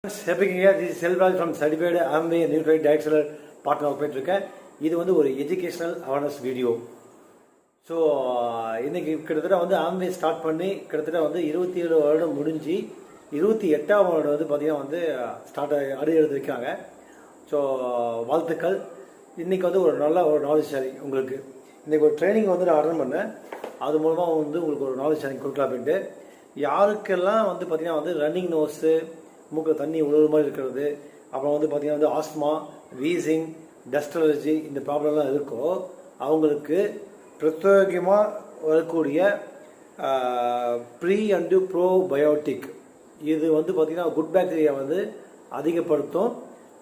Happy New Year. This is Selvaraj from Certified Amway Nutrient Directional Partner போயிட்டுருக்கேன். இது வந்து ஒரு எஜுகேஷனல் அவேர்னஸ் வீடியோ. ஸோ இன்னைக்கு கிட்டத்தட்ட வந்து ஆம்வே ஸ்டார்ட் பண்ணி கிட்டத்தட்ட வந்து 27 வருடம் முடிஞ்சு 28ஆம் வருடம் வந்து பார்த்தீங்கன்னா வந்து ஸ்டார்ட் அடி எடுத்து வைக்காங்க. ஸோ வாழ்த்துக்கள். இன்றைக்கி வந்து ஒரு நல்ல ஒரு நாலேஜ் ஷேரிங் உங்களுக்கு. இன்றைக்கி ஒரு ட்ரைனிங் வந்து நான் அட்டன் பண்ணேன். அது மூலமாக வந்து உங்களுக்கு ஒரு நாலேஜ் ஷேரிங் கொடுக்கலாம் அப்படின்ட்டு. யாருக்கெல்லாம் வந்து பார்த்தீங்கன்னா வந்து ரன்னிங் நோஸு, மூக்கில் தண்ணி உழுவுற மாதிரி இருக்கிறது, அப்புறம் வந்து பார்த்திங்கன்னா வந்து ஆஸ்மா, வீசிங், டஸ்ட் அலர்ஜி இந்த ப்ராப்ளம்லாம் இருக்கோ அவங்களுக்கு பிரத்யேகமாக வரக்கூடிய ப்ரீ அண்டு ப்ரோபயோட்டிக் இது வந்து பார்த்திங்கன்னா குட் பாக்டீரியா வந்து அதிகப்படுத்தும்.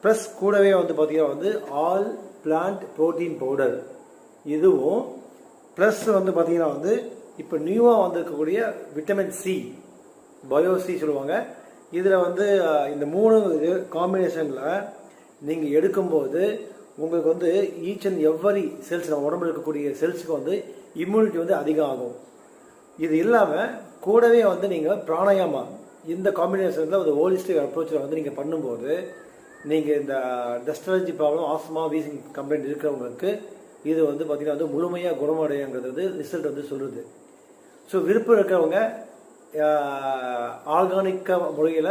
ப்ளஸ் கூடவே வந்து பார்த்திங்கன்னா வந்து ஆல் பிளான்ட் ப்ரோட்டீன் பவுடர் இதுவும் ப்ளஸ் வந்து பார்த்திங்கன்னா வந்து இப்போ நியூவாக வந்திருக்கக்கூடிய விட்டமின் சி, பயோசி சொல்லுவாங்க. இதில் வந்து இந்த 3 காம்பினேஷனில் நீங்கள் எடுக்கும்போது உங்களுக்கு வந்து ஈச் அண்ட் எவ்வரி செல்ஸ், நம்ம உடம்புல இருக்கக்கூடிய செல்ஸுக்கு வந்து இம்யூனிட்டி வந்து அதிகம் ஆகும். இது இல்லாமல் கூடவே வந்து நீங்கள் பிராணாயாமா இந்த காம்பினேஷனில் ஒரு ஹோலிஸ்டிக் அப்ரோச்சில் வந்து நீங்கள் பண்ணும்போது நீங்கள் இந்த dust allergy problem, asthma, wheezing complaint இருக்கிறவங்களுக்கு இது வந்து பார்த்திங்கன்னா வந்து முழுமையாக குணமடையுங்கிறது வந்து ரிசல்ட் வந்து சொல்லுது. ஸோ விருப்பம் இருக்கிறவங்க ஆர்கானிக்க முறையில்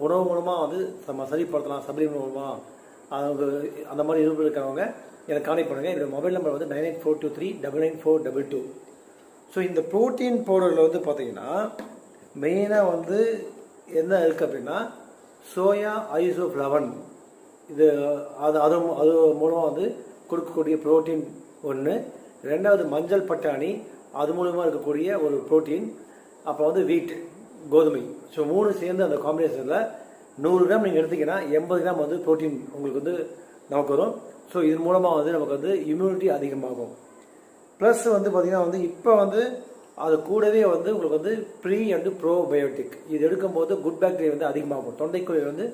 உணவு மூலமாக வந்து நம்ம சரிப்படுத்தலாம், சப்ளிமெண்ட் மூலமாக அவங்க அந்த மாதிரி விருப்பம் இருக்கிறவங்க எனக்கு கான்டெக்ட் பண்ணுங்கள். என்னோடய மொபைல் நம்பர் வந்து 9842399422. ஸோ இந்த ப்ரோட்டீன் பவுடரில் வந்து பார்த்தீங்கன்னா மெயினாக வந்து என்ன இருக்குது அப்படின்னா சோயா ஐசோஃப்ளவன், இது அது மூலமாக வந்து கொடுக்கக்கூடிய ப்ரோட்டீன் ஒன்று. ரெண்டாவது மஞ்சள் பட்டாணி, அது மூலமாக இருக்கக்கூடிய ஒரு ப்ரோட்டீன். அப்போ வந்து வீட், கோதுமை. ஸோ 3 சேர்ந்து அந்த காம்பினேஷனில் 100 கிராம் நீங்கள் எடுத்திங்கன்னா 80 கிராம் வந்து ப்ரோட்டீன் உங்களுக்கு வந்து நமக்கு வரும். ஸோ இது மூலமாக வந்து நமக்கு வந்து இம்யூனிட்டி அதிகமாகும். ப்ளஸ் வந்து பார்த்திங்கன்னா வந்து இப்போ வந்து அது கூடவே வந்து உங்களுக்கு வந்து ப்ரீ அண்டு ப்ரோபயோட்டிக் இது எடுக்கும்போது குட் பாக்டீரியா வந்து அதிகமாகும். தொண்டைக்குழாய் வந்து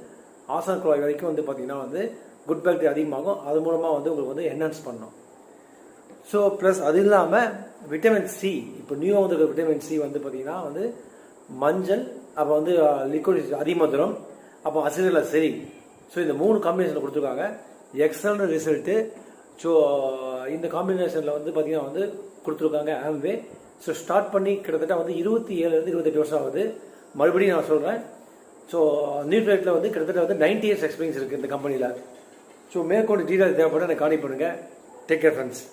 ஆசன குழாய் வரைக்கும் வந்து பார்த்திங்கன்னா வந்து குட் பாக்டீரியா அதிகமாகும். அது மூலமாக வந்து உங்களுக்கு வந்து என்ஹான்ஸ் பண்ணணும். ஸோ ப்ளஸ் அது இல்லாமல் விட்டமின் சி, இப்போ நியூவாக வந்து விட்டமின் சி வந்து பார்த்திங்கன்னா வந்து மஞ்சள், அப்போ வந்து லிக்விட் அதிமதுரம், அப்போ அசிடல சரி. ஸோ இந்த 3 காம்பினேஷனில் கொடுத்துருக்காங்க. Excellent result. ஸோ இந்த காம்பினேஷனில் வந்து பார்த்திங்கன்னா வந்து கொடுத்துருக்காங்க ஆம்வே. ஸோ ஸ்டார்ட் பண்ணி கிட்டத்தட்ட வந்து 27 to 28 வருஷம் ஆகுது. மறுபடியும் நான் சொல்கிறேன். ஸோ நியூட்ரேட்டில் வந்து கிட்டத்தட்ட வந்து 90 years எக்ஸ்பீரியன்ஸ் இருக்குது இந்த கம்பெனியில். ஸோ மேற்கொண்டு டீட்டெயில் தேவைப்பட எனக்கு கான்டெக்ட் பண்ணுங்கள். Take care friends.